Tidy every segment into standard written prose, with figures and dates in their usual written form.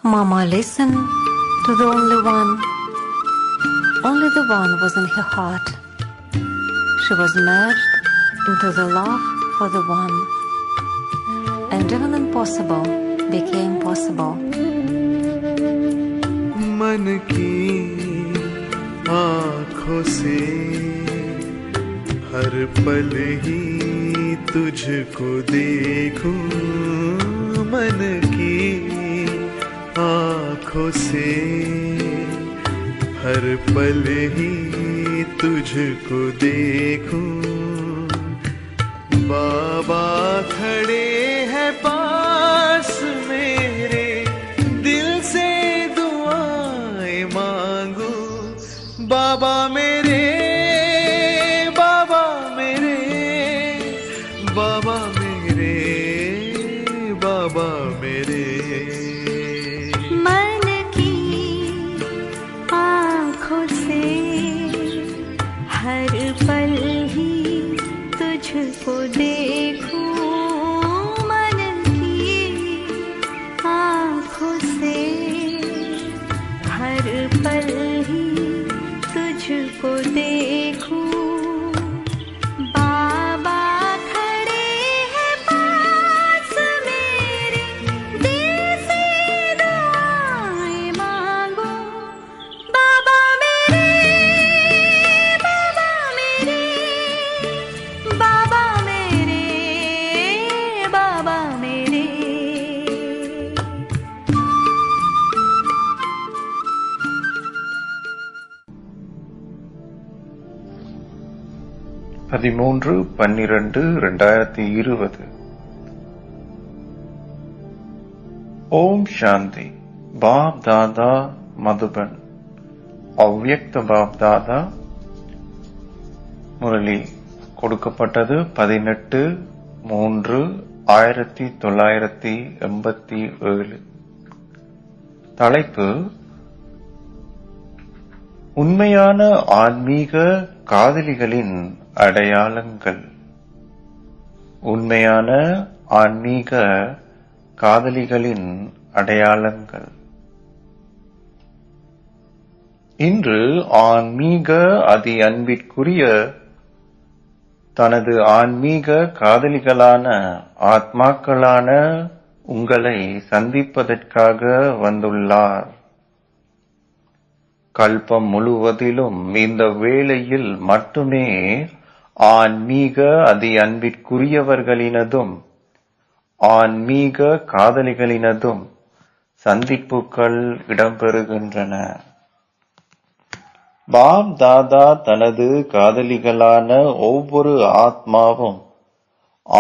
Mama listened to the only one was in her heart. She was merged into the love for the one, and even impossible became possible. मन की आँखों से हर पल ही तुझको देखूं, मन की आँखों से हर पल ही तुझको देखूं। बाबा खड़े हैं पास मेरे, दिल से दुआएं मांगू। बाबा मेरे, बाबा मेरे, बाबा मेरे, बाबा मेरे। मन की आँखों से हर पल ही तुझको देखूं, मन की आँखों से हर पल ही तुझको देखूं। बाबा खड़े हैं पास मेरे, दिल से दुआएं मांगो। बाबा मेरे, बाबा मेरे, बाबा मेरे, बाबा मेरे। 13/12/2020. ஓம் சாந்தி. பாப் தாதா மதுபன். அவ்யக்த பாப் தாதா முரளி கொடுக்கப்பட்டது 18/3/1987. தலைப்பு: உண்மையான ஆன்மீக காதலிகளின் அடையாளங்கள். உண்மையான ஆன்மீக காதலிகளின் அடையாளங்கள். இன்று ஆன்மீக அதி அன்பிற்குரிய தனது ஆன்மீக காதலிகளான ஆத்மாக்களான உங்களை சந்திப்பதற்காக வந்துள்ளார். கல்பம் முழுவதிலும் இந்த வேளையில் மட்டுமே ஆன்மீக அதி அன்பிற்குரியவர்களினதும் ஆன்மீக காதலிகளினதும் சந்திப்புகள் இடம்பெறுகின்றன. பாப் தாதா தனது காதலிகளான ஒவ்வொரு ஆத்மாவும்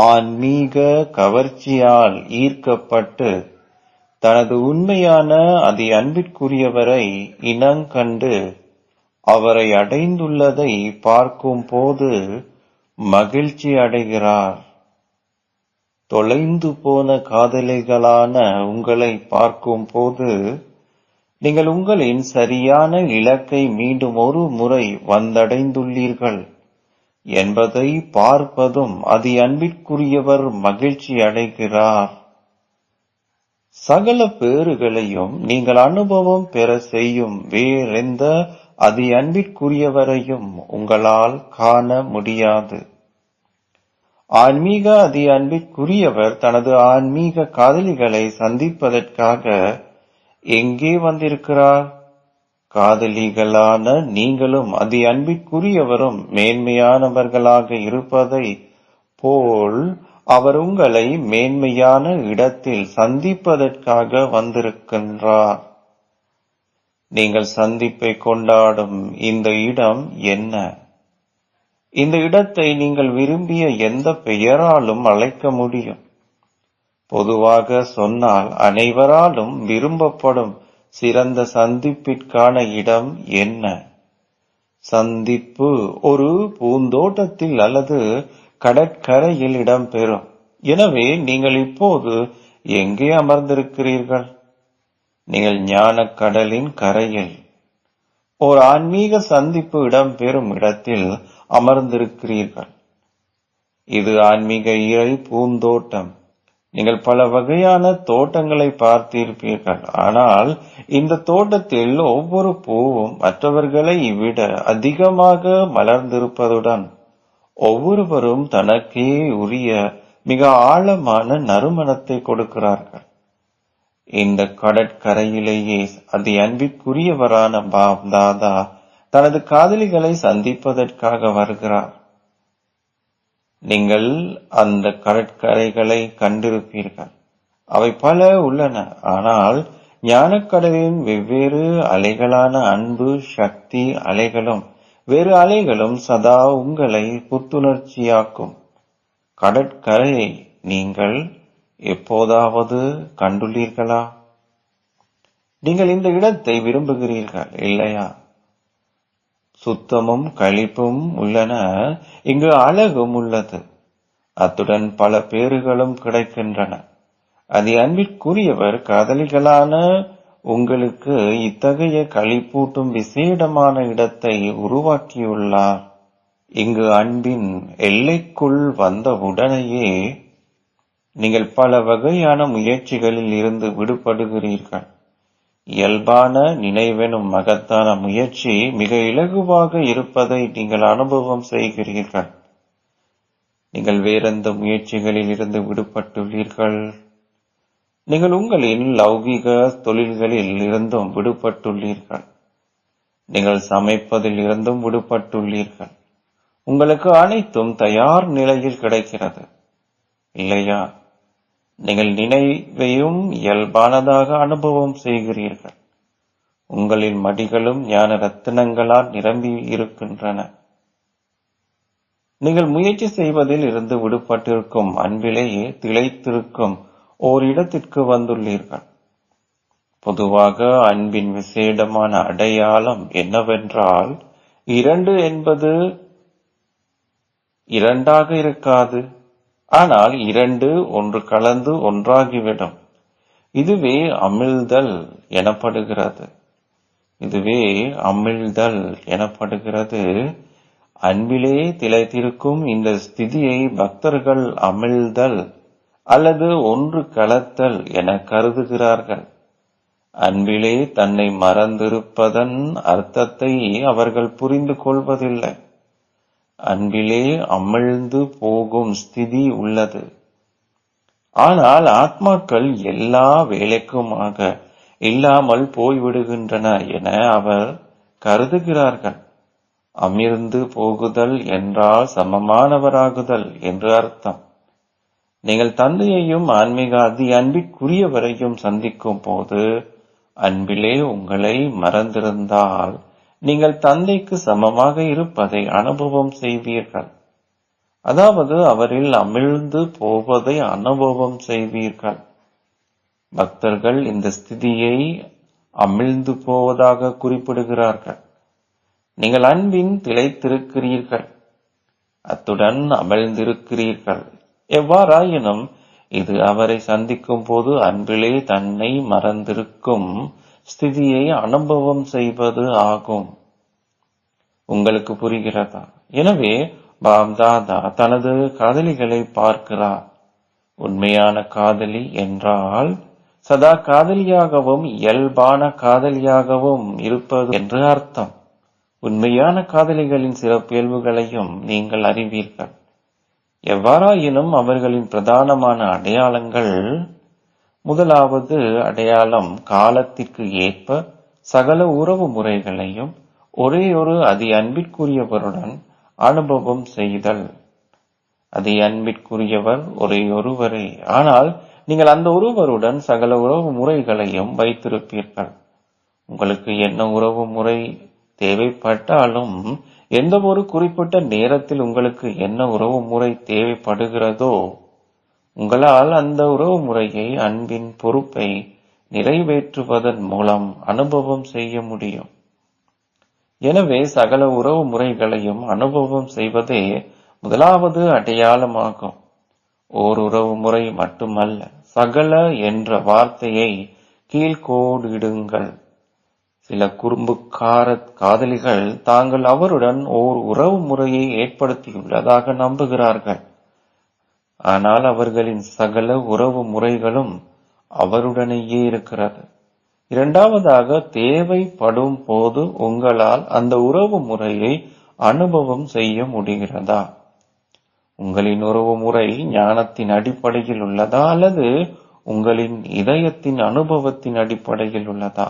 ஆன்மீக கவர்ச்சியால் ஈர்க்கப்பட்டு தனது உண்மையான அதி அன்பிற்குரியவரை இனங்கண்டு அவரை அடைந்துள்ளதை பார்க்கும் போது மகிழ்ச்சி அடைகிறார். தொலைந்து போன காதலிகளான உங்களை பார்க்கும் போது நீங்கள் உங்களின் சரியான இலக்கை மீண்டும் ஒரு முறை வந்தடைந்துள்ளீர்கள் என்பதை பார்ப்பதும் அதி அன்பிற்குரியவர் மகிழ்ச்சி அடைகிறார். சகல பேறுகளையும் நீங்கள் அனுபவம் பெற செய்யும் வேறெந்த அதி அன்பிற்குரியவரையும் உங்களால் காண முடியாது. ஆன்மீக அதி அன்பிற்குரியவர் தனது ஆன்மீக காதலிகளை சந்திப்பதற்காக எங்கே வந்திருக்கிறார்? காதலிகளான நீங்களும் அதி அன்பிற்குரியவரும் மேன்மையானவர்களாக இருப்பதை போல் அவர் உங்களை மேன்மையான இடத்தில் சந்திப்பதற்காக வந்திருக்கின்றார். நீங்கள் சந்திப்பை கொண்டாடும் இந்த இடம் என்ன? இந்த இடத்தை நீங்கள் விரும்பிய எந்த பெயராலும் அழைக்க முடியும். பொதுவாக சொன்னால் அனைவராலும் விரும்பப்படும் சிறந்த சந்திப்பிற்கான இடம் என்ன? சந்திப்பு ஒரு பூந்தோட்டத்தில் அல்லது கடற்கரையில் இடம்பெறும். எனவே நீங்கள் இப்போது எங்கே அமர்ந்திருக்கிறீர்கள்? நீங்கள் ஞான கடலின் கரையில் ஓர் ஆன்மீக சந்திப்பு இடம்பெறும் இடத்தில் அமர்ந்திருக்கிறீர்கள். இது ஆன்மீக இறை பூந்தோட்டம். நீங்கள் பல வகையான தோட்டங்களை பார்த்திருப்பீர்கள். ஆனால் இந்த தோட்டத்தில் ஒவ்வொரு பூவும் மற்றவர்களை விட அதிகமாக மலர்ந்திருப்பதுடன் ஒவ்வொருவரும் தனக்கே உரிய மிக ஆழமான நறுமணத்தை கொடுக்கிறார்கள். இந்த கடற்கரையிலேயே அதி அன்பிற்குரியவரான பாப் தாதா தனது காதலிகளை சந்திப்பதற்காக வருகிறார். நீங்கள் அந்த கடற்கரைகளை கண்டிருப்பீர்கள். அவை பல உள்ளன. ஆனால் ஞானக்கடலின் வெவ்வேறு அலைகளான அன்பு சக்தி அலைகளும் வேறு அலைகளும் சதா உங்களை புத்துணர்ச்சியாக்கும். கடற்கரையை நீங்கள் எப்போதாவது கண்டுள்ளீர்களா? நீங்கள் இந்த இடத்தை விரும்புகிறீர்கள் இல்லையா? சுத்தமும் களிப்பும் உள்ளன. இங்கு அழகும் உள்ளது. அத்துடன் பல பேறுகளும் கிடைக்கின்றன. அது அன்பிற்குரியவர் காதலிகளான உங்களுக்கு இத்தகைய களிப்பூட்டும் விசேடமான இடத்தை உருவாக்கியுள்ளார். இங்கு அன்பின் எல்லைக்குள் வந்தவுடனேயே நீங்கள் பல வகையான முயற்சிகளில் இருந்து விடுபடுகிறீர்கள். இயல்பான நினைவெனும் மகத்தான முயற்சி மிக இலகுவாக இருப்பதை நீங்கள் அனுபவம் செய்கிறீர்கள். நீங்கள் வேறெந்த முயற்சிகளில் இருந்து விடுபட்டுள்ளீர்கள்? நீங்கள் உங்களின் லௌகிக தொழில்களில் இருந்தும் விடுபட்டுள்ளீர்கள். நீங்கள் சமைப்பதில் இருந்தும் விடுபட்டுள்ளீர்கள். உங்களுக்கு அனைத்தும் தயார் நிலையில் கிடைக்கிறது இல்லையா? நீங்கள் நினைவையும் இயல்பானதாக அனுபவம் செய்கிறீர்கள். உங்களின் மடிகளும் ஞான ரத்தினங்களால் நிரம்பி இருக்கின்றன. நீங்கள் முயற்சி செய்வதில் இருந்து விடுபட்டிருக்கும் அன்பிலேயே திளைத்திருக்கும் ஓர் இடத்திற்கு வந்துள்ளீர்கள். பொதுவாக அன்பின் விசேடமான அடையாளம் என்னவென்றால், 2 என்பது 2ஆக இருக்காது. ஆனால் 2 ஒன்று கலந்து ஒன்றாகிவிடும். இதுவே அமிழ்தல் எனப்படுகிறது. அன்பிலே திளைத்திருக்கும் இந்த ஸ்திதியை பக்தர்கள் அமிழ்தல் அல்லது ஒன்று கலத்தல் என கருதுகிறார்கள். அன்பிலே தன்னை மறந்திருப்பதன் அர்த்தத்தை அவர்கள் புரிந்து கொள்வதில்லை. அன்பிலே அமிழ்ந்து போகும் ஸ்திதி உள்ளது. ஆனால் ஆத்மாக்கள் எல்லா வேலைக்குமாக இல்லாமல் போய்விடுகின்றன என அவர் கருதுகிறார்கள். அமிர்ந்து போகுதல் என்றால் சமமானவராகுதல் என்று அர்த்தம். நீங்கள் தந்தையையும் ஆன்மீக அதி அன்பிற்குரியவரையும் சந்திக்கும் போது அன்பிலே உங்களை மறந்திருந்தால் நீங்கள் தந்தைக்கு சமமாக இருப்பதை அனுபவம் செய்வீர்கள். அதாவது அவரில் அமிழ்ந்து போவதை அனுபவம் செய்வீர்கள். பக்தர்கள் இந்த ஸ்திதியை அமிழ்ந்து போவதாக குறிப்பிடுகிறார்கள். நீங்கள் அன்பின் திளைத்திருக்கிறீர்கள், அத்துடன் அமிழ்ந்திருக்கிறீர்கள். எவ்வாறாயினும் இது அவரை சந்திக்கும் போது அன்பிலே தன்னை மறந்திருக்கும் ஸ்திதியை அனுபவம் செய்வது ஆகும். உங்களுக்கு புரிகிறதா? எனவே பாப் தாதா தனது காதலிகளை பார்க்கிறார். உண்மையான காதலி என்றால் சதா காதலியாகவும் இயல்பான காதலியாகவும் இருப்பது என்று அர்த்தம். உண்மையான காதலிகளின் சிறப்பியல்புகளையும் நீங்கள் அறிவீர்கள். எவ்வாறாயினும் அவர்களின் பிரதானமான அடையாளங்கள்: முதலாவது அடையாளம் காலத்திற்கு ஏற்ப சகல உறவு முறைகளையும் ஒரே ஒரு அதி அன்பிற்குரியவருடன் அனுபவம் செய்தல். அதி அன்பிற்குரியவர் ஒரே ஒருவரே, ஆனால் நீங்கள் அந்த ஒருவருடன் சகல உறவு முறைகளையும் வைத்திருப்பீர்கள். உங்களுக்கு என்ன உறவு முறை தேவைப்பட்டாலும், எந்த ஒரு குறிப்பிட்ட நேரத்தில் உங்களுக்கு என்ன உறவு முறை தேவைப்படுகிறதோ உங்களால் அந்த உறவு முறையை அன்பின் பொறுப்பை நிறைவேற்றுவதன் மூலம் அனுபவம் செய்ய முடியும். எனவே சகல உறவு முறைகளையும் அனுபவம் செய்வதே முதலாவது அடையாளமாகும். ஓர் உறவு முறை மட்டுமல்ல, சகல என்ற வார்த்தையை கீழ்கோடிடுங்கள். சில குறும்புக்கார காதலிகள் தாங்கள் அவருடன் ஓர் உறவு முறையை ஏற்படுத்தியுள்ளதாக நம்புகிறார்கள். ஆனால் அவர்களின் சகல உறவு முறைகளும் அவருடனேயே இருக்கிறது. இரண்டாவதாக, தேவைப்படும் போது உங்களால் அந்த உறவு முறையை அனுபவம் செய்ய முடிகிறதா? உங்களின் உறவு முறை ஞானத்தின் அடிப்படையில் உள்ளதா அல்லது உங்களின் இதயத்தின் அனுபவத்தின் அடிப்படையில் உள்ளதா?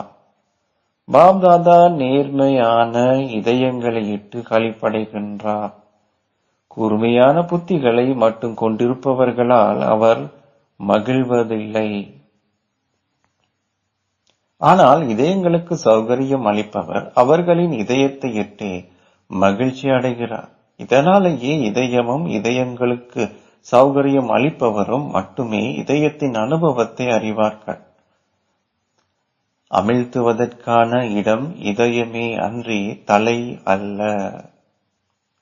பாப்தாதா நேர்மையான இதயங்களை இட்டு களிப்படைகின்றார். கூர்மையான புத்திகளை மட்டும் கொண்டிருப்பவர்களால் அவர் மகிழ்வதில்லை. ஆனால் இதயங்களுக்கு சௌகரியம் அளிப்பவர் அவர்களின் இதயத்தை இட்டு மகிழ்ச்சி அடைகிறார். இதனாலேயே இதயமும் இதயங்களுக்கு சௌகரியம் அளிப்பவரும் மட்டுமே இதயத்தின் அனுபவத்தை அறிவார்கள். அமிழ்த்துவதற்கான இடம் இதயமே அன்றி தலை அல்ல.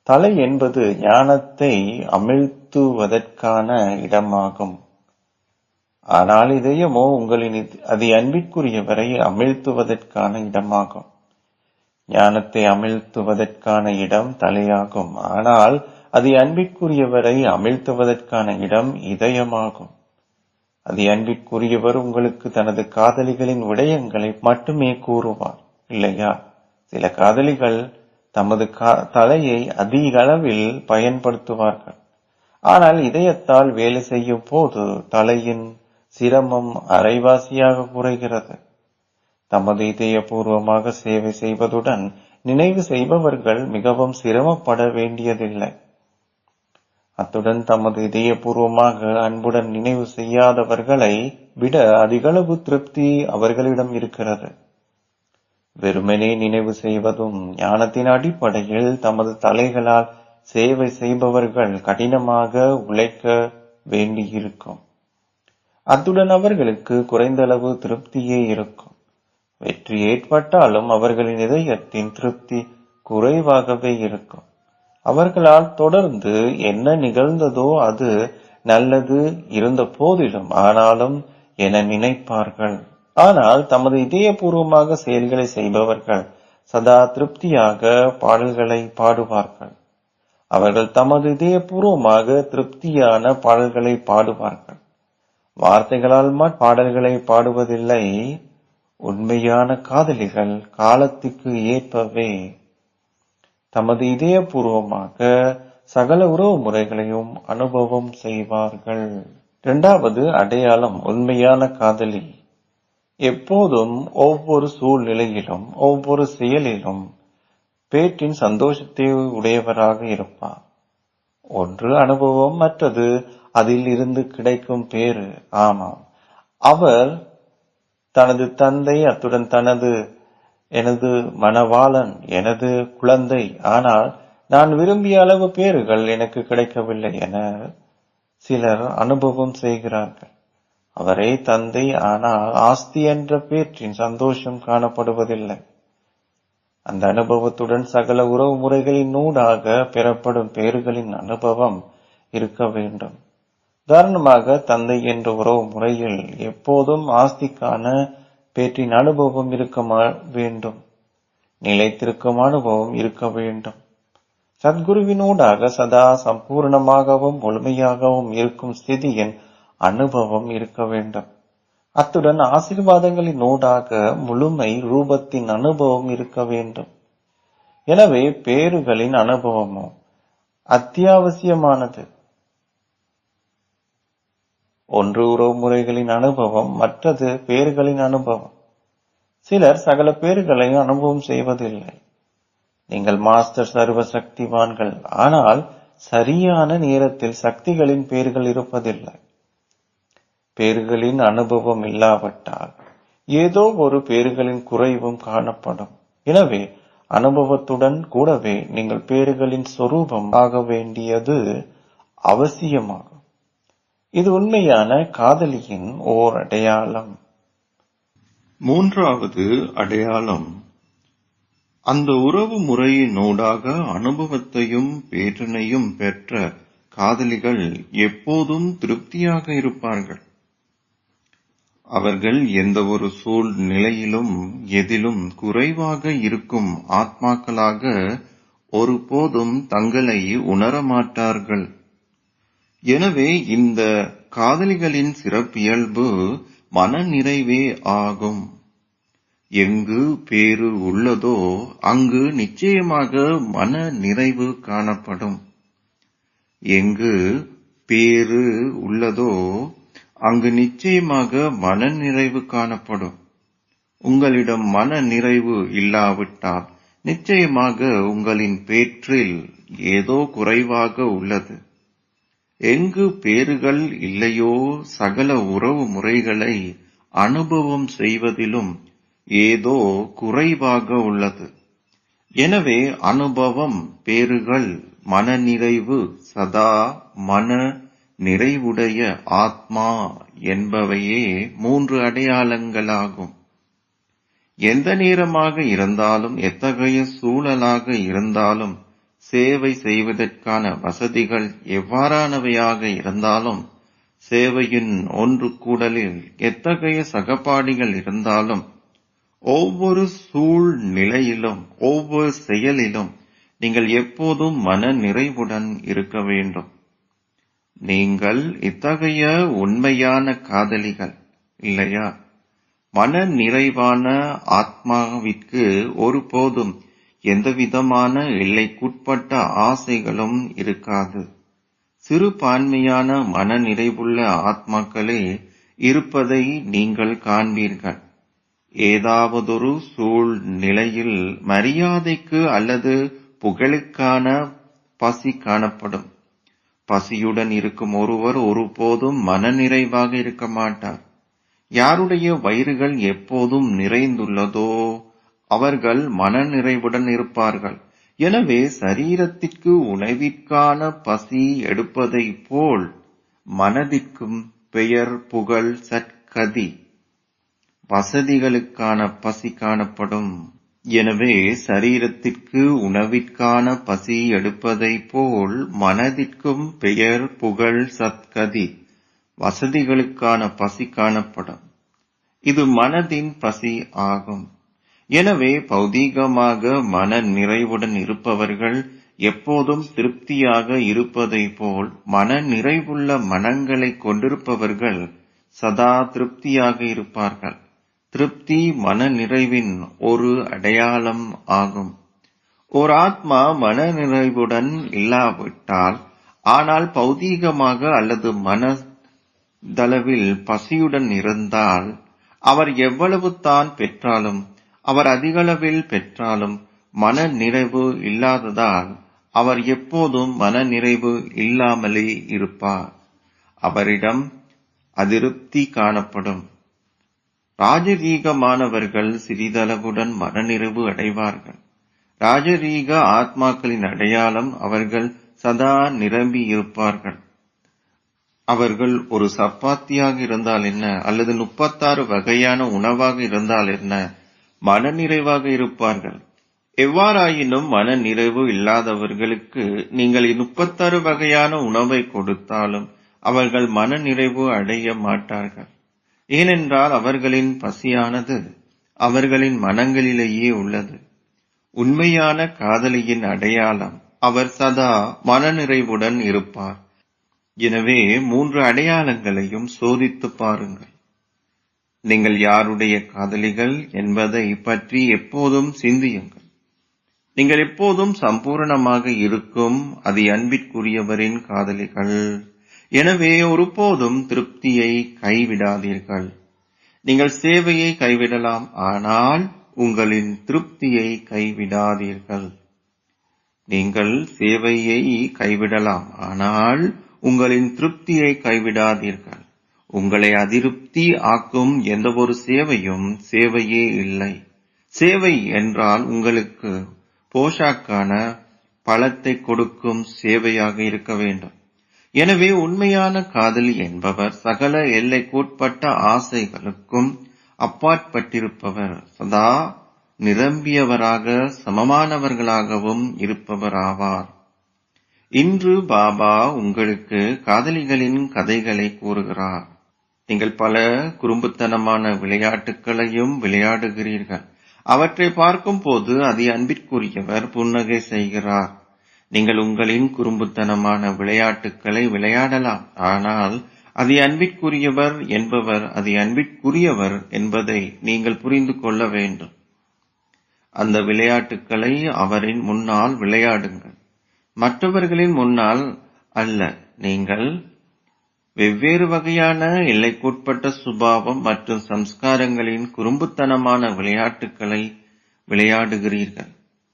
தலை என்பது ஞானத்தை அமிழ்த்துவதற்கான இடமாகும். ஆனால் இதயமோ உங்களின் அதி அன்பிற்குரியவரை அமிழ்த்துவதற்கான இடமாகும். ஞானத்தை அமிழ்த்துவதற்கான இடம் தலையாகும். ஆனால் அதி அன்பிற்குரியவரை அமிழ்த்துவதற்கான இடம் இதயமாகும். அதி அன்பிற்குரியவர் உங்களுக்கு தனது காதலிகளின் விடயங்களை மட்டுமே கூறுவார், இல்லையா? சில காதலிகள் தமது தலையை அதிக அளவில் பயன்படுத்துவார்கள். ஆனால் இதயத்தால் வேலை செய்யும் போது தலையின் சிரமம் அரைவாசியாக குறைகிறது. தமது இதயபூர்வமாக சேவை செய்வதுடன் நினைவு செய்பவர்கள் மிகவும் சிரமப்பட வேண்டியதில்லை. அத்துடன் தமது இதயபூர்வமாக அன்புடன் நினைவு செய்யாதவர்களை விட அதிகளவு திருப்தி அவர்களிடம் இருக்கிறது. வெறுமனே நினைவு செய்வதும் ஞானத்தின் அடிப்படையில் தமது தலைகளால் சேவை செய்பவர்கள் கடினமாக உழைக்க வேண்டியிருக்கும். அத்துடன் அவர்களுக்கு குறைந்தளவு திருப்தியே இருக்கும். வெற்றி ஏற்பட்டாலும் அவர்களின் இதயத்தின் திருப்தி குறைவாகவே இருக்கும். அவர்களால் தொடர்ந்து என்ன நிகழ்ந்ததோ அது நல்லது இருந்த போதிலும் ஆனாலும் என நினைப்பார்கள். ஆனால் தமது இதயபூர்வமாக செயல்களை செய்பவர்கள் சதா திருப்தியாக பாடல்களை பாடுவார்கள். அவர்கள் தமது இதயபூர்வமாக திருப்தியான பாடல்களை பாடுவார்கள். வார்த்தைகளால் பாடல்களை பாடுவதில்லை. உண்மையான காதலிகள் காலத்துக்கு ஏற்பவே தமது இதயபூர்வமாக சகல உறவு முறைகளையும் அனுபவம் செய்வார்கள். இரண்டாவது அடையாளம் உண்மையான காதலி எப்போதும் ஒவ்வொரு சூழ்நிலையிலும் ஒவ்வொரு செயலிலும் பேற்றின் சந்தோஷத்தை உடையவராக இருப்பார். ஒன்று அனுபவம், மற்றது அதில் இருந்து கிடைக்கும் பேறு. ஆமாம், அவர் தனது தந்தை, அத்துடன் எனது மணவாளன், எனது குழந்தை. ஆனால் நான் விரும்பிய அளவு பேறுகள் எனக்கு கிடைக்கவில்லை என சிலர் அனுபவம் செய்கிறார்கள். அவரே தந்தை, ஆனால் ஆஸ்தி என்ற பேற்றின் சந்தோஷம் காணப்படுவதில்லை. அந்த அனுபவத்துடன் சகல உறவு முறைகளின் ஊடாக பெறப்படும் பேறுகளின் அனுபவம் இருக்க வேண்டும். உதாரணமாக, தந்தை என்ற உறவு முறையில் எப்போதும் ஆஸ்திக்கான பேற்றின் அனுபவம் இருக்க வேண்டும். நிலைத்திருக்கும் அனுபவம் இருக்க வேண்டும். சத்குருவினூடாக சதா சம்பூர்ணமாகவும் முழுமையாகவும் இருக்கும் ஸ்திதியின் அனுபவம் இருக்க வேண்டும். அத்துடன் ஆசீர்வாதங்களின் ஊடாக முழுமை ரூபத்தின் அனுபவம் இருக்க வேண்டும். எனவே பேறுகளின் அனுபவமும் அத்தியாவசியமானது. ஒன்று உறவு முறைகளின் அனுபவம், மற்றது பேறுகளின் அனுபவம். சிலர் சகல பேறுகளையும் அனுபவம் செய்வதில்லை. நீங்கள் மாஸ்டர் சர்வ சக்திவான்கள், ஆனால் சரியான நேரத்தில் சக்திகளின் பேறுகள் இருப்பதில்லை. பேறுகளின் அனுபவம் இல்லாவிட்டால் ஏதோ ஒரு பேறுகளின் குறைவும் காணப்படும். எனவே அனுபவத்துடன் கூடவே நீங்கள் பேறுகளின் சொரூபம் ஆக வேண்டியது அவசியமாகும். இது உண்மையான காதலியின் ஓர் அடையாளம். மூன்றாவது அடையாளம், அந்த உறவு முறையினூடாக அனுபவத்தையும் பேற்றினையும் பெற்ற காதலிகள் எப்போதும் திருப்தியாக இருப்பார்கள். அவர்கள் எந்த ஒரு சூழ்நிலையிலும் எதிலும் குறைவாக இருக்கும் ஆத்மாக்களாக ஒருபோதும் தங்களை உணரமாட்டார்கள். எனவே இந்த காதலிகளின் சிறப்பியல்பு மன நிறைவே ஆகும். எங்கு பேறு உள்ளதோ அங்கு நிச்சயமாக மன நிறைவு காணப்படும். எங்கு பேறு உள்ளதோ அங்கு நிச்சயமாக மன நிறைவு காணப்படும். உங்களிடம் மன நிறைவு இல்லாவிட்டால் நிச்சயமாக உங்களின் பேற்றில் ஏதோ குறைவாக உள்ளது. எங்கு பேறுகள் இல்லையோ சகல உறவு முறைகளை அனுபவம் செய்வதிலும் ஏதோ குறைவாக உள்ளது. எனவே அனுபவம், பேறுகள், மனநிறைவு, சதா மன நிறைவுடைய ஆத்மா என்பவையே 3 அடையாளங்களாகும். எந்த நேரமாக இருந்தாலும் எத்தகைய சூழலாக இருந்தாலும் சேவை செய்வதற்கான வசதிகள் எவ்வாறானவையாக இருந்தாலும் சேவையின் ஒன்று கூடலில் எத்தகைய சகபாடிகள் இருந்தாலும் ஒவ்வொரு சூழ்நிலையிலும் ஒவ்வொரு செயலிலும் நீங்கள் எப்போதும் மன நிறைவுடன் இருக்க வேண்டும். நீங்கள் இத்தகைய உண்மையான காதலிகள் இல்லையா? மன நிறைவான ஆத்மாவிற்கு ஒருபோதும் எந்தவிதமான எல்லைக்குட்பட்ட ஆசைகளும் இருக்காது. சிறுபான்மையான மன நிறைவுள்ள ஆத்மாக்களே இருப்பதை நீங்கள் காண்பீர்கள். ஏதாவதொரு சூழ்நிலையில் மரியாதைக்கு அல்லது புகழுக்கான பசி காணப்படும். பசியுடன் இருக்கும் ஒருவர் ஒருபோதும் மன நிறைவாக இருக்க மாட்டார். யாருடைய வயிறுகள் எப்போதும் நிறைந்துள்ளதோ அவர்கள் மன நிறைவுடன் இருப்பார்கள். எனவே சரீரத்திற்கு உணவிற்கான பசி எடுப்பதை போல் மனதிற்கும் பெயர், புகழ், சற்கதி, வசதிகளுக்கான பசி காணப்படும். எனவே சரீரத்திற்கு உணவிற்கான பசி எடுப்பதை போல் மனதிற்கும் பெயர், புகழ், சத்கதி, வசதிகளுக்கான பசி காணப்படும். இது மனதின் பசி ஆகும். எனவே பௌதீகமாக மன நிறைவுடன் இருப்பவர்கள் எப்போதும் திருப்தியாக இருப்பதை போல் மன நிறைவுள்ள மனங்களை கொண்டிருப்பவர்கள் சதா திருப்தியாக இருப்பார்கள். திருப்தி மன நிறைவின் ஒரு அடையாளம் ஆகும். ஓர் ஆத்மா மன நிறைவுடன் இல்லாவிட்டால், ஆனால் பௌதீகமாக அல்லது மனதளவில் பசியுடன் இருந்தால், அவர் எவ்வளவு தான் பெற்றாலும், அவர் அதிகளவில் பெற்றாலும் மன நிறைவு இல்லாததால் அவர் எப்போதும் மன நிறைவு இல்லாமலே இருப்பார். அவரிடம் அதிருப்தி காணப்படும். ராஜரீகமானவர்கள் சிறிதளவுடன் மனநிறைவு அடைவார்கள். ராஜரீக ஆத்மாக்களின் அடையாளம் அவர்கள் சதா நிரம்பி இருப்பார்கள். அவர்கள் ஒரு சப்பாத்தியாக இருந்தால் என்ன, அல்லது 36 வகையான உணவாக இருந்தால் என்ன, மனநிறைவாக இருப்பார்கள். எவ்வாறாயினும் மன நிறைவு இல்லாதவர்களுக்கு நீங்கள் 36 வகையான உணவை கொடுத்தாலும் அவர்கள் மன நிறைவு அடைய மாட்டார்கள். ஏனென்றால் அவர்களின் பசியானது அவர்களின் மனங்களிலேயே உள்ளது. உண்மையான காதலியின் அடையாளம் அவர் சதா மனநிறைவுடன் இருப்பார். எனவே 3 அடையாளங்களையும் சோதித்து பாருங்கள். நீங்கள் யாருடைய காதலிகள் என்பதை பற்றி எப்போதும் சிந்தியுங்கள். நீங்கள் எப்போதும் சம்பூரணமாக இருக்கும் அதி அன்பிற்குரியவரின் காதலிகள். எனவே ஒருபோதும் திருப்தியை கைவிடாதீர்கள். நீங்கள் சேவையை கைவிடலாம், ஆனால் உங்களின் திருப்தியை கைவிடாதீர்கள். நீங்கள் சேவையை கைவிடலாம், ஆனால் உங்களின் திருப்தியை கைவிடாதீர்கள். உங்களை அதிருப்தி ஆக்கும் எந்த ஒரு சேவையும் சேவையே இல்லை. சேவை என்றால் உங்களுக்கு போஷாக்கான பலத்தை கொடுக்கும் சேவையாக இருக்க வேண்டும். எனவே உண்மையான காதலி என்பவர் சகல எல்லைக்குட்பட்ட ஆசைகளுக்கும் அப்பாற்பட்டிருப்பவர், சதா நிரம்பியவராக சமமானவர்களாகவும் இருப்பவர் ஆவார். இன்று பாபா உங்களுக்கு காதலிகளின் கதைகளை கூறுகிறார். நீங்கள் பல குறும்புத்தனமான விளையாட்டுகளையும் விளையாடுகிறீர்கள். அவற்றை பார்க்கும் போது அதி அன்பிற்குரியவர் புன்னகை செய்கிறார். நீங்கள் உங்களின் குறும்புத்தனமான விளையாட்டுக்களை விளையாடலாம். ஆனால் அது அன்பிற்குரியவர் என்பவர் அது அன்பிற்குரியவர் என்பதை நீங்கள் புரிந்து கொள்ள வேண்டும். அந்த விளையாட்டுக்களை அவரின் முன்னால் விளையாடுங்கள், மற்றவர்களின் முன்னால் அல்ல. நீங்கள் வெவ்வேறு வகையான எல்லைக்குட்பட்ட சுபாவம் மற்றும் சம்ஸ்காரங்களின் குறும்புத்தனமான விளையாட்டுக்களை விளையாடுகிறீர்கள்.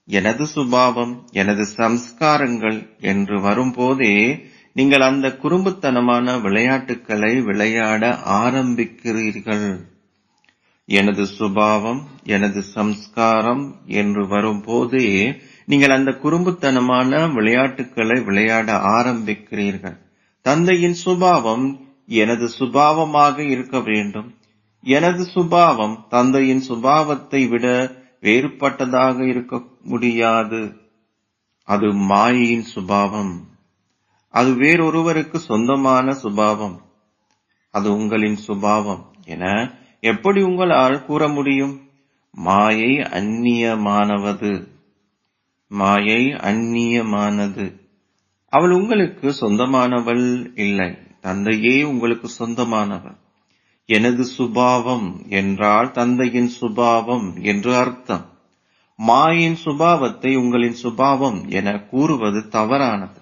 எனது சுபாவம், எனது சம்ஸ்காரங்கள் என்று வரும்போதே நீங்கள் அந்த குறும்புத்தனமான விளையாட்டுக்களை விளையாட ஆரம்பிக்கிறீர்கள். எனது சுபாவம், எனது சம்ஸ்காரம் என்று வரும்போதே நீங்கள் அந்த குறும்புத்தனமான விளையாட்டுக்களை விளையாட ஆரம்பிக்கிறீர்கள். தந்தையின் சுபாவம் எனது சுபாவமாக இருக்க வேண்டும். எனது சுபாவம் தந்தையின் சுபாவத்தை விட வேறுபட்டதாக இருக்க முடியாது. அது மாயையின் சுபாவம். அது வேறொருவருக்கு சொந்தமான சுபாவம். அது உங்களின் சுபாவம் என எப்படி உங்களால் கூற முடியும்? மாயை அந்நியமானவது. மாயை அந்நியமானது. அவள் உங்களுக்கு சொந்தமானவள் இல்லை. தந்தையே உங்களுக்கு சொந்தமானவர். எனது சுபாவம் என்றால் தந்தையின் சுபாவம் என்று அர்த்தம். மாயின் சுபாவத்தை உங்களின் சுபாவம் என கூறுவது தவறானது.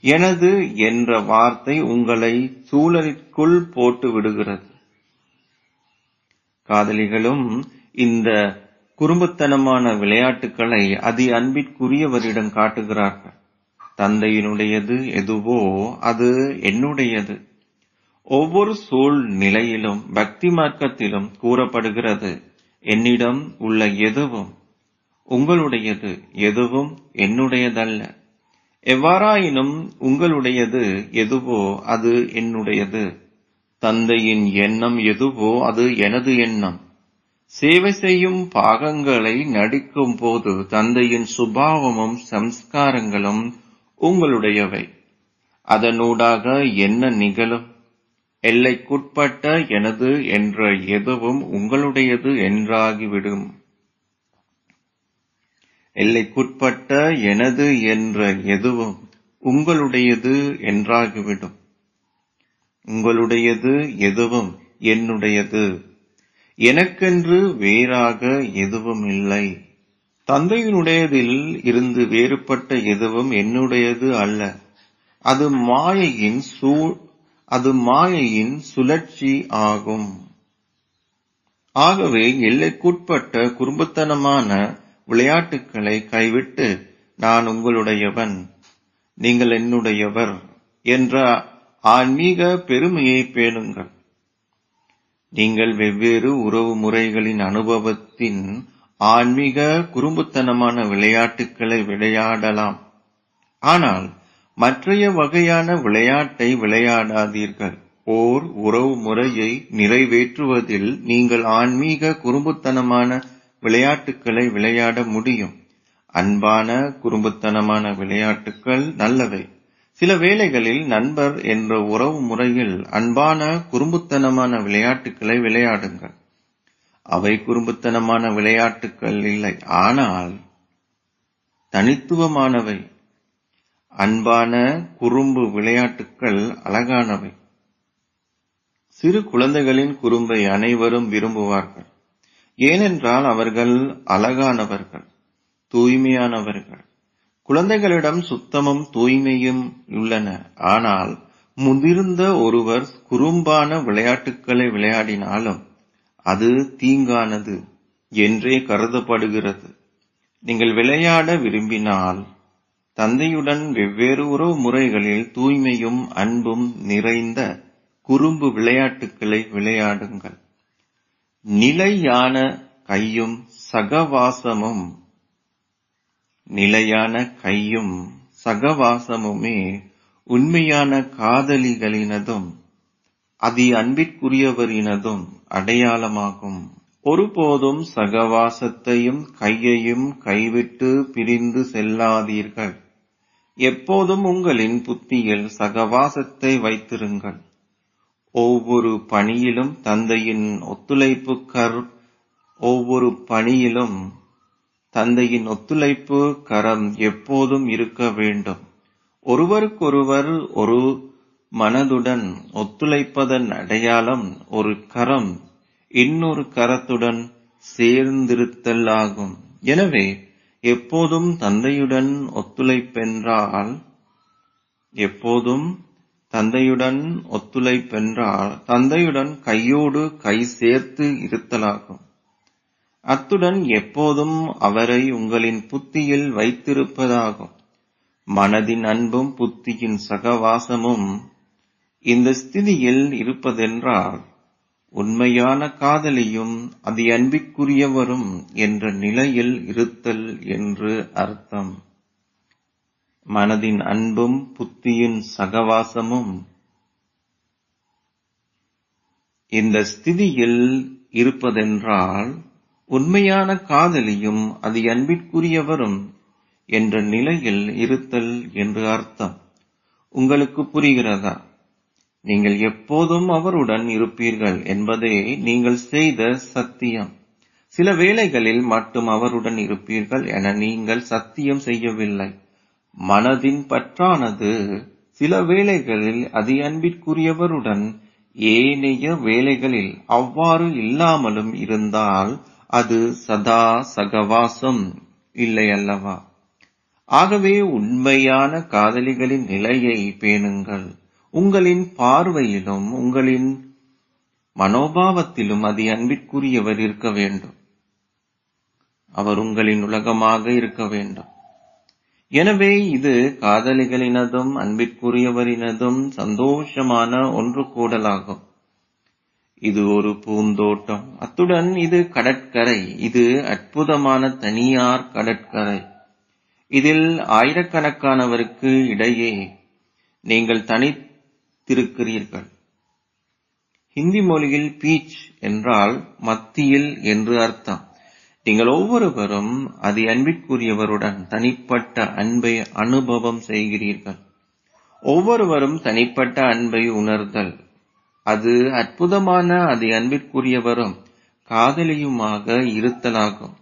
எனது என்ற வார்த்தை உங்களை சூழலிற்குள் போட்டு விடுகிறது. காதலிகளும் இந்த குறும்புத்தனமான விளையாட்டுக்களை அதி அன்பிற்குரியவரிடம் காட்டுகிறார்கள். தந்தையினுடையது எதுவோ அது என்னுடையது. ஒவ்வொரு சூழ்நிலையிலும் பக்தி மார்க்கத்திலும் கூறப்படுகிறது, என்னிடம் உள்ள எதுவும் உங்களுடையது, எதுவும் என்னுடையதல்ல. எவ்வாறாயினும் உங்களுடையது எதுவோ அது என்னுடையது. தந்தையின் எண்ணம் எதுவோ அது எனது எண்ணம். சேவை செய்யும் பாகங்களை நடிக்கும் போது தந்தையின் சுபாவமும் சம்ஸ்காரங்களும் உங்களுடையவை. அதனூடாக என்ன நிகழும்? எல்லைக்குட்பட்ட எனது என்ற எதுவும் உங்களுடையது என்றாகிவிடும். எல்லைக்குட்பட்ட எனது என்ற எதுவும் உங்களுடையது என்றாகிவிடும். உங்களுடையது எதுவும் என்னுடையது. எனக்கென்று வேறாக எதுவும் இல்லை. தந்தையினுடையதில் இருந்து வேறுபட்ட எதுவும் என்னுடையது அல்ல. அது மாயையின் சுழற்சி ஆகும். ஆகவே எல்லைக்குட்பட்ட குறும்புத்தனமான விளையாட்டுக்களை கைவிட்டு நான் உங்களுடையவன், நீங்கள் என்னுடையவர் என்ற ஆன்மீக பெருமையை பேணுங்கள். நீங்கள் வெவ்வேறு உறவு முறைகளின் அனுபவத்தின் ஆன்மீக குறும்புத்தனமான விளையாட்டுக்களை விளையாடலாம். ஆனால் மற்றைய வகையான விளையாட்டை விளையாடாதீர்கள். ஓர் உறவு முறையை நிறைவேற்றுவதில் நீங்கள் ஆன்மீக குறும்புத்தனமான விளையாட்டுக்களை விளையாட முடியும். அன்பான குறும்புத்தனமான விளையாட்டுக்கள் நல்லவை. சில வேளைகளில் நண்பர் என்ற உறவு முறையில் அன்பான குறும்புத்தனமான விளையாட்டுக்களை விளையாடுங்கள். அவை குறும்புத்தனமான விளையாட்டுக்கள் இல்லை, ஆனால் தனித்துவமானவை. அன்பான குறும்பு விளையாட்டுக்கள் அழகானவை. சிறு குழந்தைகளின் குறும்பை அனைவரும் விரும்புவார்கள். ஏனென்றால் அவர்கள் அழகானவர்கள், தூய்மையானவர்கள். குழந்தைகளிடம் சுத்தமும் தூய்மையும் உள்ளன. ஆனால் முதிர்ந்த ஒருவர் குறும்பான விளையாட்டுக்களை விளையாடினாலும் அது தீங்கானது என்றே கருதப்படுகிறது. நீங்கள் விளையாட விரும்பினால் தந்தையுடன் வெவ்வேறு உறவு முறைகளில் தூய்மையும் அன்பும் நிறைந்த குறும்பு விளையாட்டுக்களை விளையாடுங்கள். நிலையான கையும் சகவாசமுமே உண்மையான காதலிகளினதும் அதி அன்பிற்குரியவரினதும் அடையாளமாகும். ஒருபோதும் சகவாசத்தையும் கையையும் கைவிட்டு பிரிந்து செல்லாதீர்கள். எப்போதும் உங்களின் புத்தியில் சகவாசத்தை வைத்திருங்கள். ஒவ்வொரு பணியிலும் தந்தையின் ஒத்துழைப்பு ஒவ்வொரு பணியிலும் தந்தையின் ஒத்துழைப்பு கரம் எப்போதும் இருக்க வேண்டும். ஒருவருக்கொருவர் ஒரு மனதுடன் ஒத்துழைப்பதன் அடையாளம் ஒரு கரம் இன்னொரு கரத்துடன் சேர்ந்திருத்தல் ஆகும். எனவே எப்போதும் தந்தையுடன் ஒத்துழைப்பென்றால் தந்தையுடன் கையோடு கை சேர்த்து இருத்தலாகும். அத்துடன் எப்போதும் அவரை உங்களின் புத்தியில் வைத்திருப்பதாகும். மனதின் அன்பும் புத்தியின் சகவாசமும் இந்த ஸ்திதியில் இருப்பதென்றால் உண்மையான காதலியும் அதி அன்பிற்குரியவரும் என்ற நிலையில் இருத்தல் என்று அர்த்தம். மனதின் அன்பும் புத்தியின் சகவாசமும் இந்த ஸ்திதியில் இருப்பதென்றால் உண்மையான காதலியும் அதி அன்பிற்குரியவரும் என்ற நிலையில் இருத்தல் என்று அர்த்தம். உங்களுக்கு புரிகிறதா? நீங்கள் எப்போதும் அவருடன் இருப்பீர்கள் என்பதே நீங்கள் செய்த சத்தியம். சில வேளைகளில் மட்டும் அவருடன் இருப்பீர்கள் என நீங்கள் சத்தியம் செய்யவில்லை. மனதின் பற்றானது சில வேளைகளில் அதி அன்பிற்குரியவருடன் ஏனைய வேளைகளில் அவ்வாறு இல்லாமலும் இருந்தால் அது சதா சகவாசம் இல்லை அல்லவா? ஆகவே உண்மையான காதலிகளின் நிலையை பேணுங்கள். உங்களின் பார்வையிலும் உங்களின் மனோபாவத்திலும் அதி அன்பிற்குரியவர் இருக்க வேண்டும். அவர் உங்களின் உலகமாக இருக்க வேண்டும். எனவே இது காதலிகளினதும் அன்பிற்குரியவரினதும் சந்தோஷமான ஒன்று கூடலாகும். இது ஒரு பூந்தோட்டம். அத்துடன் இது கடற்கரை. இது அற்புதமான தனியார் கடற்கரை. இதில் ஆயிரக்கணக்கானவருக்கு இடையே நீங்கள் தனித்திருக்கிறீர்கள். ஹிந்தி மொழியில் பீச் என்றால் மத்தியில் என்று அர்த்தம். நீங்கள் ஒவ்வொருவரும் அதி அன்பிற்குரியவருடன் தனிப்பட்ட அன்பை அனுபவம் செய்கிறீர்கள். ஒவ்வொருவரும் தனிப்பட்ட அன்பை உணர்தல். அது அற்புதமான அதி அன்பிற்குரியவரும் காதலியுமாக இருத்தலாகும்.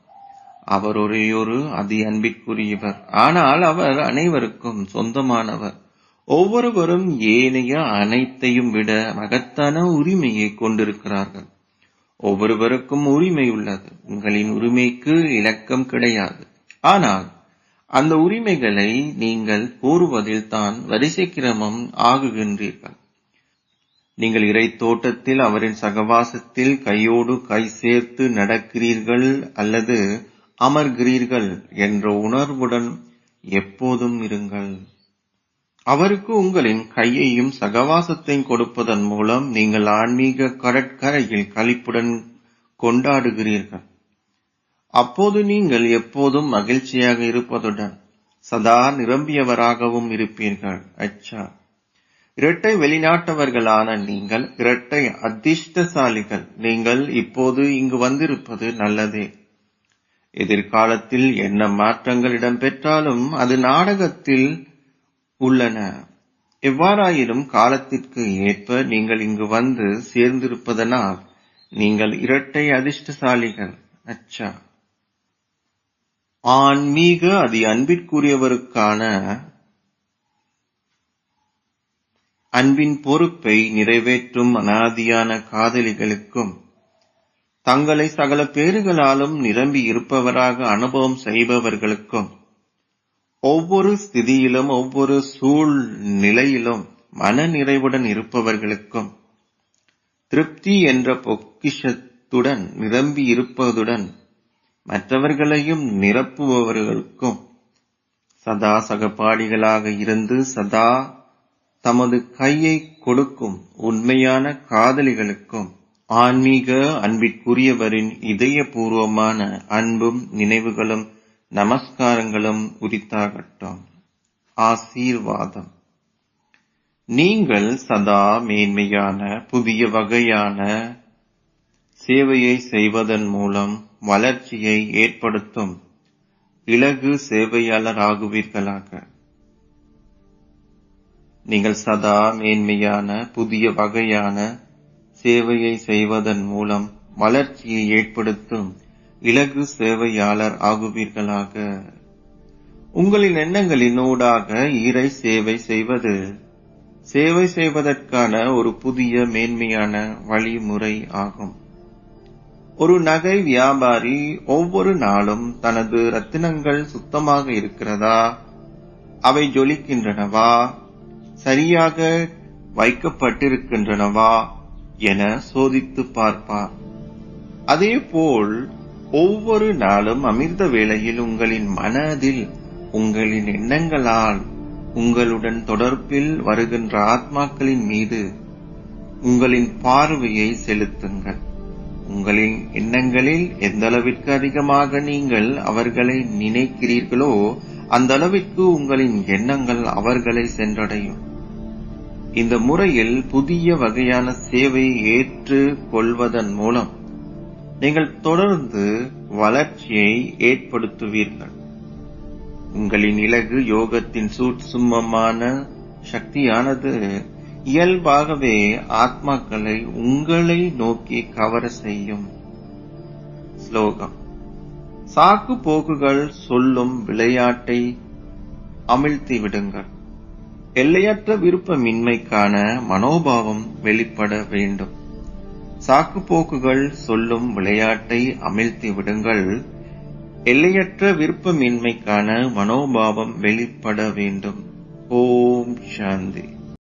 அவர் ஒரேயொரு அதி அன்பிற்குரியவர். ஆனால் அவர் அனைவருக்கும் சொந்தமானவர். ஒவ்வொருவரும் ஏனைய அனைத்தையும் விட மகத்தான உரிமையை கொண்டிருக்கிறார்கள். ஒவ்வொருவருக்கும் உரிமை உள்ளது. உங்களின் உரிமைக்கு இலக்கம் கிடையாது. ஆனால் அந்த உரிமைகளை நீங்கள் கூறுவதில் தான் வரிசை கிரமம் ஆகுகின்றீர்கள். நீங்கள் இறை தோட்டத்தில் அவரின் சகவாசத்தில் கையோடு கை சேர்த்து நடக்கிறீர்கள் அல்லது அமர்கிறீர்கள் என்ற உணர்வுடன் எப்போதும் இருங்கள். அவருக்கு உங்களின் கையையும் சகவாசத்தையும் கொடுப்பதன் மூலம் நீங்கள் ஆன்மீக கடற்கரையில் களிப்புடன் கொண்டாடுகிறீர்கள். அப்போது நீங்கள் எப்போதும் மகிழ்ச்சியாக இருப்பதுடன் சதா நிரம்பியவராகவும் இருப்பீர்கள். அச்சா, இரட்டை வெளிநாட்டவர்களான நீங்கள் இரட்டை அதிர்ஷ்டசாலிகள். நீங்கள் இப்போது இங்கு வந்திருப்பது நல்லதே. எதிர்காலத்தில் என்ன மாற்றங்கள் இடம்பெற்றாலும் அது நாடகத்தில் உள்ளன. எவ்வாறாயினும் காலத்திற்கு ஏற்ப நீங்கள் இங்கு வந்து சேர்ந்திருப்பதனால் நீங்கள் இரட்டை அதிர்ஷ்டசாலிகள். அச்சா, ஆன்மீக அதி அன்பிற்குரியவருக்கான அன்பின் பொறுப்பை நிறைவேற்றும் அனாதியான காதலிகளுக்கும் தங்களை சகல பேறுகளாலும் நிரம்பி இருப்பவராக அனுபவம் செய்பவர்களுக்கும் ஒவ்வொரு ஸ்திதியிலும் ஒவ்வொரு சூழ்நிலையிலும் மன நிறைவுடன் இருப்பவர்களுக்கும் திருப்தி என்ற பொக்கிஷத்துடன் நிரம்பி இருப்பதுடன் மற்றவர்களையும் நிரப்புபவர்களுக்கும் சதா சகபாடிகளாக இருந்து சதா தமது கையை கொடுக்கும் உண்மையான காதலிகளுக்கும் ஆன்மீக அன்பிற்குரியவரின் இதயபூர்வமான அன்பும் நினைவுகளும் நமஸ்காரங்களும் உரித்தாகட்டும். ஆசீர்வாதம். நீங்கள் சதா மேன்மையான புதிய வகையான சேவையை செய்வதன் மூலம் வளர்ச்சியை ஏற்படுத்தும் இலகு சேவையாளராகுவீர்களாக. நீங்கள் சதா மேன்மையான புதிய வகையான சேவையை செய்வதன் மூலம் வளர்ச்சியை ஏற்படுத்தும் இலகு சேவையாளர் ஆகுவீர்களாக. உங்களின் எண்ணங்களின் ஊடாக இறை சேவை செய்வது சேவை செய்வதற்கான ஒரு புதிய மேன்மையான வழிமுறை ஆகும். ஒரு நகை வியாபாரி ஒவ்வொரு நாளும் தனது ரத்தினங்கள் சுத்தமாக இருக்கிறதா, அவை ஜொலிக்கின்றனவா, சரியாக வைக்கப்பட்டிருக்கின்றனவா என சோதித்து பார்ப்பார். அதேபோல் ஒவ்வொரு நாளும் அமிர்த வேளையில் உங்களின் மனதில் உங்களின் எண்ணங்களால் உங்களுடன் தொடர்பில் வருகின்ற ஆத்மாக்களின் மீது உங்களின் பார்வையை செலுத்துங்கள். உங்களின் எண்ணங்களில் எந்த அளவிற்கு அதிகமாக நீங்கள் அவர்களை நினைக்கிறீர்களோ அந்த அளவிற்கு உங்களின் எண்ணங்கள் அவர்களை சென்றடையும். இந்த முறையில் புதிய வகையான சேவையை ஏற்றுக் கொள்வதன் மூலம் நீங்கள் தொடர்ந்து வளர்ச்சியை ஏற்படுத்துவீர்கள். உங்களின் இலகு யோகத்தின் சூட்சுமமான சக்தியானது இயல்பாகவே ஆத்மாக்களை உங்களை நோக்கி கவர செய்யும். ஸ்லோகம். சாக்கு போக்குகள் சொல்லும் விளையாட்டை அமிழ்த்தி விடுங்கள். எல்லையற்ற விருப்பமின்மைக்கான மனோபாவம் வெளிப்பட வேண்டும். சாக்கு போக்குகள் சொல்லும் விளையாட்டை அமிழ்த்தி விடுங்கள். எல்லையற்ற விருப்பமின்மைக்கான மனோபாவம் வெளிப்பட வேண்டும். ஓம் சாந்தி.